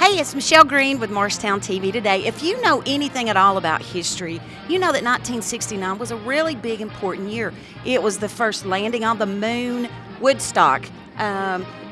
Hey, it's Michelle Green with Morristown TV today. If you know anything at all about history, you know that 1969 was a really big, important year. It was the first landing on the moon, Woodstock.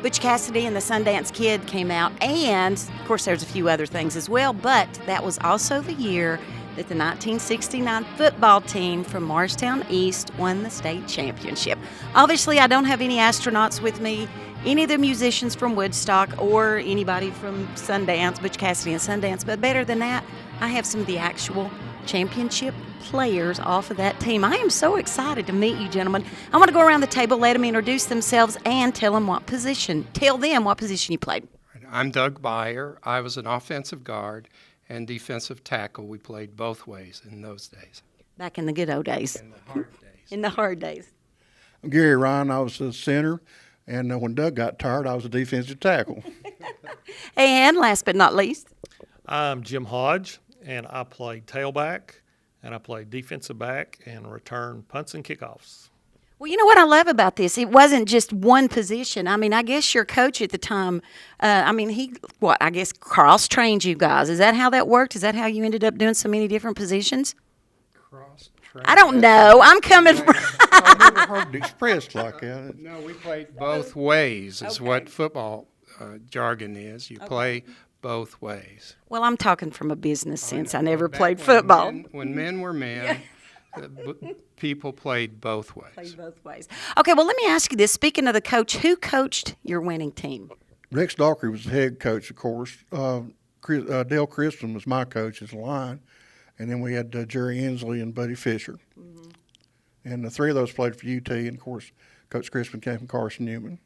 Butch Cassidy and the Sundance Kid came out, and of course, there's a few other things as well, but that was also the year that the 1969 football team from Morristown East won the state championship. Obviously, I don't have any astronauts with me, any of the musicians from Woodstock, or anybody from Sundance, Butch Cassidy and Sundance, but better than that, I have some of the actual championship players off of that team. I am so excited to meet you, gentlemen. I want to go around the table, let them introduce themselves, and tell them what position you played. I'm Doug Byer. I was an offensive guard and defensive tackle. We played both ways in those days. Back in the good old days. In the hard days. In the hard days. I'm Gary Ryan. I was a center, and when Doug got tired, I was a defensive tackle. And last but not least, I'm Jim Hodge, and I played tailback, and I played defensive back and return punts and kickoffs. well, you know what I love about this? It wasn't just one position. I mean, I guess your coach at the time, I guess cross-trained you guys. Is that how that worked? Is that how you ended up doing so many different positions? I don't know. I'm coming from... I've never heard it expressed like that. No, we played both ways is Okay. what football jargon is. You play both ways. Well, I'm talking from a business sense. I never Back played when football. when men were men, people played both ways. Played both ways. Okay, well, let me ask you this. Speaking of the coach, who coached your winning team? Rex Dockery was the head coach, of course. Dale Crispin was my coach as a line. And then we had Jerry Inslee and Buddy Fisher. Mm-hmm. And the three of those played for UT, and, of course, Coach Crispin came from Carson Newman.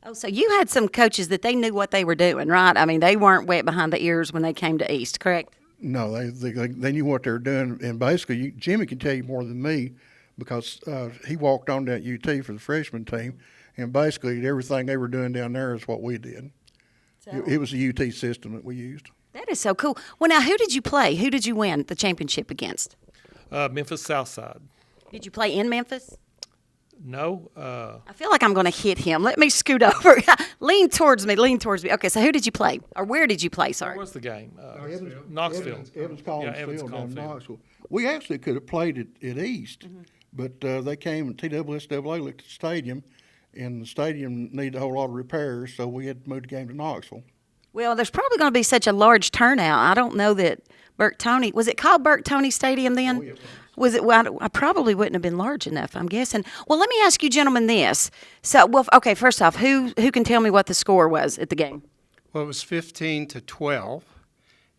Oh, so you had some coaches that they knew what they were doing, right? I mean, they weren't wet behind the ears when they came to East, correct? No, they knew what they were doing. And basically, Jimmy can tell you more than me because he walked on that UT for the freshman team. And basically, everything they were doing down there is what we did. It was the UT system that we used. That is so cool. Well, now, who did you play? Who did you win the championship against? Memphis Southside. Did you play in Memphis? No, I feel like I'm going to hit him. Let me scoot over. Lean towards me. Okay, so who did you play? Or where did you play, where sorry? was the game? Knoxville. Evans Collins Yeah, Evans Field down in Collins Field. Knoxville. We actually could have played at East, but they came and TSSAA looked at the stadium, and the stadium needed a whole lot of repairs, so we had to move the game to Knoxville. Well, there's probably going to be such a large turnout. I don't know that Burke-Toney, was it called Burke-Toney Stadium then? Oh, yes. Was it? Well, I probably wouldn't have been large enough, I'm guessing. Well, let me ask you gentlemen this. So, well, okay, first off, who can tell me what the score was at the game? Well, it was 15-12,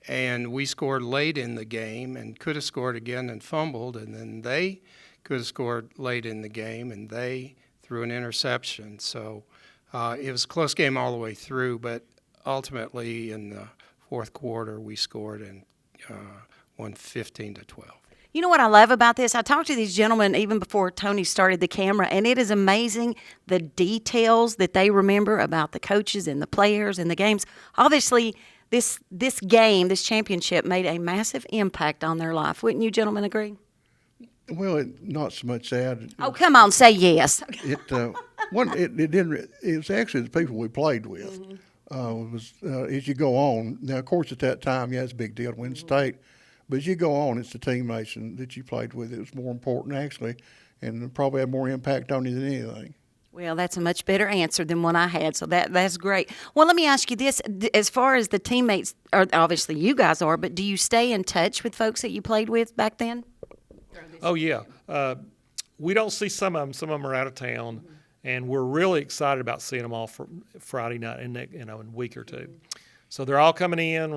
and we scored late in the game and could have scored again and fumbled, and then they could have scored late in the game, and they threw an interception. So it was a close game all the way through, but ultimately in the fourth quarter we scored and won 15-12. You know what I love about this? I talked to these gentlemen even before Tony started the camera, and it is amazing the details that they remember about the coaches and the players and the games. Obviously, this championship made a massive impact on their life. Wouldn't you gentlemen agree? Well, not so much that. Oh, come on, say yes. It didn't. It was actually the people we played with. As you go on, now of course at that time, yeah, it's a big deal to win state, but as you go on, it's the teammates that you played with. It was more important actually, and probably had more impact on you than anything. Well, that's a much better answer than one I had, so that's great. Well, let me ask you this. As far as the teammates, or obviously you guys are, but do you stay in touch with folks that you played with back then? Oh, yeah. We don't see some of them. Some of them are out of town, and we're really excited about seeing them all for Friday night in a week or two. So they're all coming in.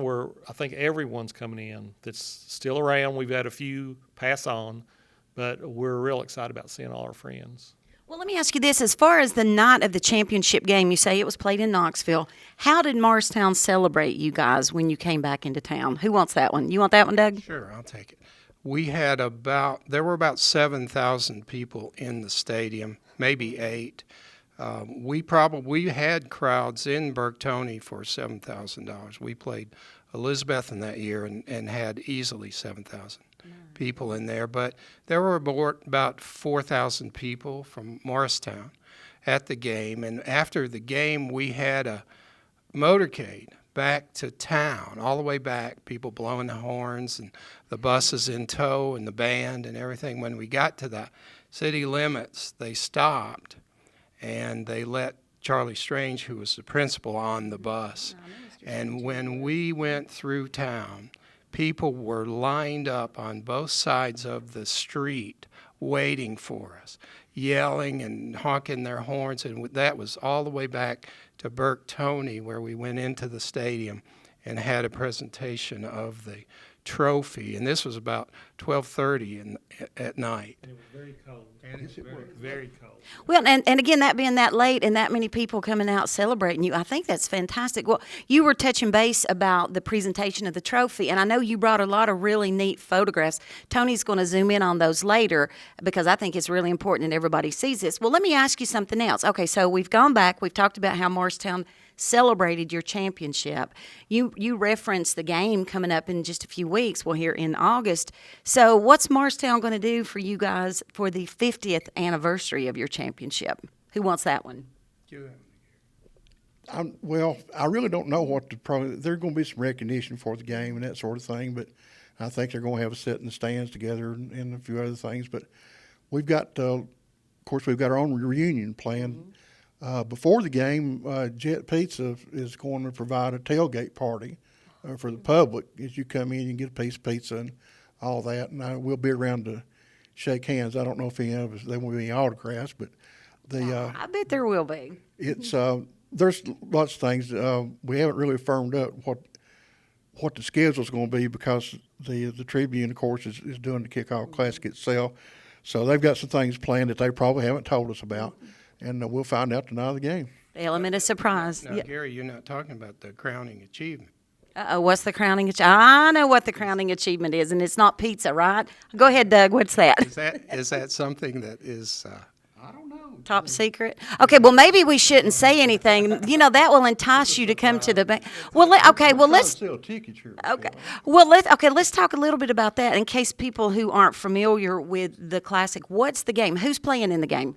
I think everyone's coming in that's still around. We've had a few pass on, but we're real excited about seeing all our friends. Well, let me ask you this. As far as the night of the championship game, you say it was played in Knoxville. How did Morristown celebrate you guys when you came back into town? Who wants that one? You want that one, Doug? Sure, I'll take it. There were about 7,000 people in the stadium, maybe 8. We had crowds in Burke-Toney for $7,000. We played Elizabethton that year and had easily 7,000 people in there. But there were about 4,000 people from Morristown at the game. And after the game, we had a motorcade back to town, all the way back, people blowing the horns and the buses in tow and the band and everything. When we got to the city limits, they stopped and they let Charlie Strange, who was the principal, on the bus. And when we went through town, people were lined up on both sides of the street waiting for us, yelling and honking their horns. And that was all the way back to Burke Tony, where we went into the stadium and had a presentation of the trophy. And this was about 12:30 at night. And it was very cold. And it's very cold. Well, and again, that being that late and that many people coming out celebrating you, I think that's fantastic. Well, you were touching base about the presentation of the trophy, and I know you brought a lot of really neat photographs. Tony's going to zoom in on those later because I think it's really important and everybody sees this. Well, let me ask you something else. Okay, so we've gone back. We've talked about how Morristown celebrated your championship. You referenced the game coming up in just a few weeks. Well, here in August. So what's Morristown going to do for you guys for the 50th anniversary of your championship? Who wants that one? Well, I really don't know what there's going to be some recognition for the game and that sort of thing, but I think they're going to have a sit in the stands together and a few other things. But we've got, of course, we've got our own reunion planned. Before the game, Jet Pizza is going to provide a tailgate party for the public. As you come in, you can get a piece of pizza and all that, and we'll be around to shake hands. I don't know if there will be any autographs, but I bet there will be. It's there's lots of things. We haven't really firmed up what the schedule's going to be because the Tribune, of course, is doing the kickoff classic itself. So they've got some things planned that they probably haven't told us about. And we'll find out tonight of the game. The element of surprise. Now, Gary, you're not talking about the crowning achievement. What's the crowning achievement? I know what the crowning achievement is, and it's not pizza, right? Go ahead, Doug. What's that? Is that something that is? I don't know. Top secret? Okay, well, maybe we shouldn't say anything. You know, that will entice you to come to the bank. Well, let's sell tickets here. Okay. Well, let's talk a little bit about that in case people who aren't familiar with the Classic. What's the game? Who's playing in the game?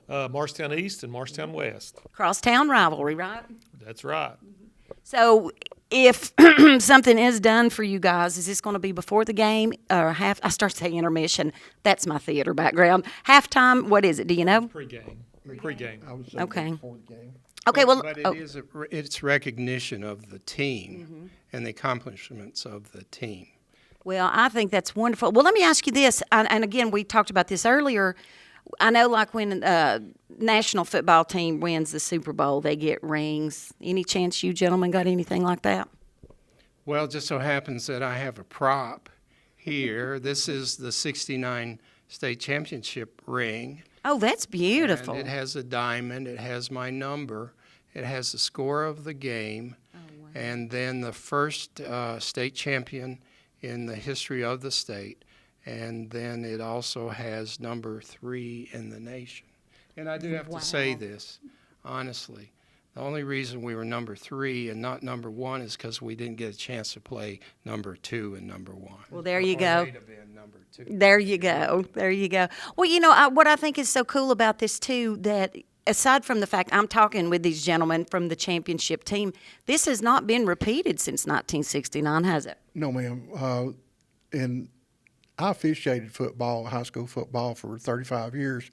Morristown East and Morristown West. Crosstown rivalry, right? That's right. So if something is done for you guys, is this going to be before the game or I start saying intermission. That's my theater background. Halftime, what is it? Do you know? Pre-game. I would say Okay. before the game. Okay, well, But it's recognition of the team and the accomplishments of the team. Well, I think that's wonderful. Well, let me ask you this, and again, we talked about this earlier. I know, like when national football team wins the Super Bowl, they get rings. Any chance you gentlemen got anything like that? Well, it just so happens that I have a prop here. This is the '69 state championship ring. Oh, that's beautiful. And it has a diamond. It has my number. It has the score of the game. Oh, wow. And then the first state champion in the history of the state. And then it also has number 3 in the nation. And I do have to say this, honestly. The only reason we were number 3 and not number 1 is because we didn't get a chance to play number 2 and number 1. Well, there you Or go. they'd have been number 2. There you go. There you go. Well, you know, what I think is so cool about this, too, that aside from the fact I'm talking with these gentlemen from the championship team, this has not been repeated since 1969, has it? No, ma'am. And I officiated football, high school football, for 35 years.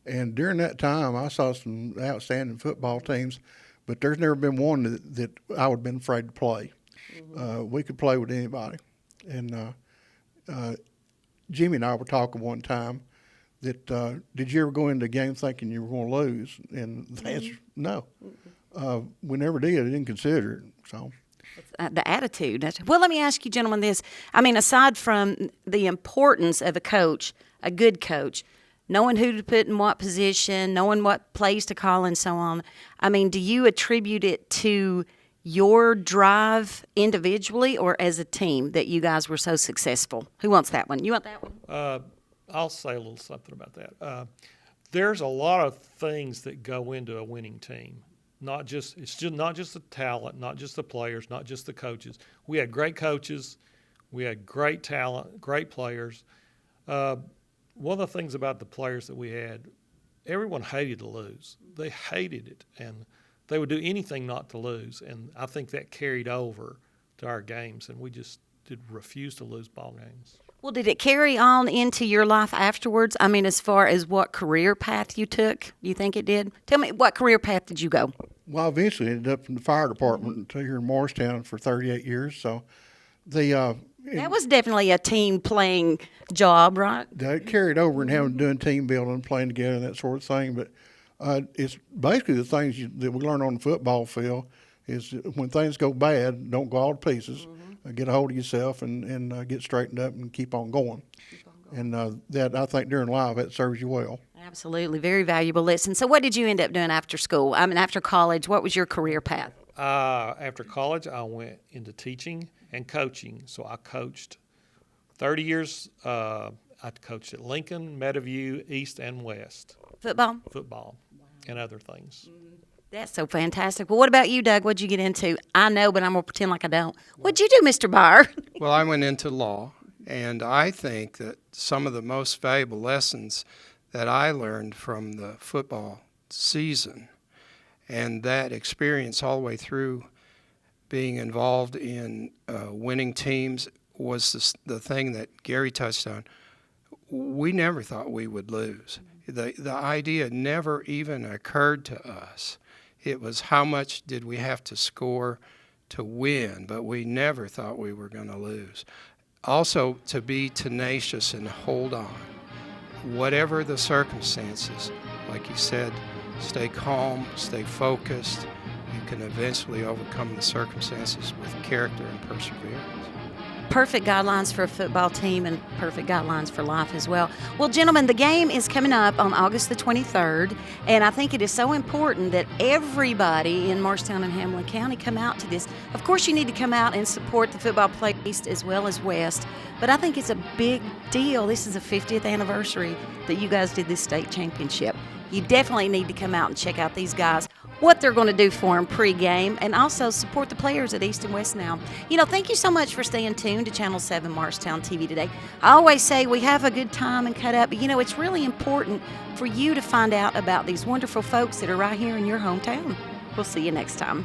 And during that time, I saw some outstanding football teams, but there's never been one that I would have been afraid to play. We could play with anybody. And Jimmy and I were talking one time that, did you ever go into a game thinking you were going to lose? And the answer is no. We never did. I didn't consider it. So. The attitude. Well, let me ask you, gentlemen, this. I mean, aside from the importance of a coach, a good coach, knowing who to put in what position, knowing what plays to call and so on, I mean, do you attribute it to your drive individually or as a team that you guys were so successful? Who wants that one? You want that one? I'll say a little something about that. There's a lot of things that go into a winning team. Not just the talent, not just the players, not just the coaches. We had great coaches, we had great talent, great players. One of the things about the players that we had, everyone hated to lose. They hated it, and they would do anything not to lose, and I think that carried over to our games, and we just did refuse to lose ball games. Well, did it carry on into your life afterwards? I mean, as far as what career path you took, do you think it did? Tell me, what career path did you go? Well, I eventually ended up in the fire department here in Morristown for 38 years. So That was definitely a team playing job, right? that carried over and having doing team building, playing together, and that sort of thing. But it's basically the things that we learn on the football field is that when things go bad, don't go all to pieces. Get a hold of yourself and get straightened up and keep on going. And that, I think, during life, that serves you well. Absolutely. Very valuable lesson. So what did you end up doing after school? I mean, after college, what was your career path? After college, I went into teaching and coaching. So I coached 30 years. I coached at Lincoln, Meadowview, East and West. Football? And other things. That's so fantastic. Well, what about you, Doug? What'd you get into? I know, but I'm going to pretend like I don't. What'd you do, Mr. Byer? Well, I went into law, and I think that some of the most valuable lessons that I learned from the football season and that experience all the way through being involved in winning teams was the thing that Gary touched on. We never thought we would lose. The idea never even occurred to us. It was how much did we have to score to win, but we never thought we were going to lose. Also, to be tenacious and hold on. Whatever the circumstances, like you said, stay calm, stay focused. You can eventually overcome the circumstances with character and perseverance. Perfect guidelines for a football team and perfect guidelines for life as well. Well, gentlemen, the game is coming up on August the 23rd, and I think it is so important that everybody in Morristown and Hamlin County come out to this. Of course, you need to come out and support the football play East as well as West, but I think it's a big deal. This is the 50th anniversary that you guys did this state championship. You definitely need to come out and check out these guys, what they're going to do for them pre-game, and also support the players at East and West now. You know, thank you so much for staying tuned to Channel 7 Morristown TV today. I always say we have a good time and cut up, but, you know, it's really important for you to find out about these wonderful folks that are right here in your hometown. We'll see you next time.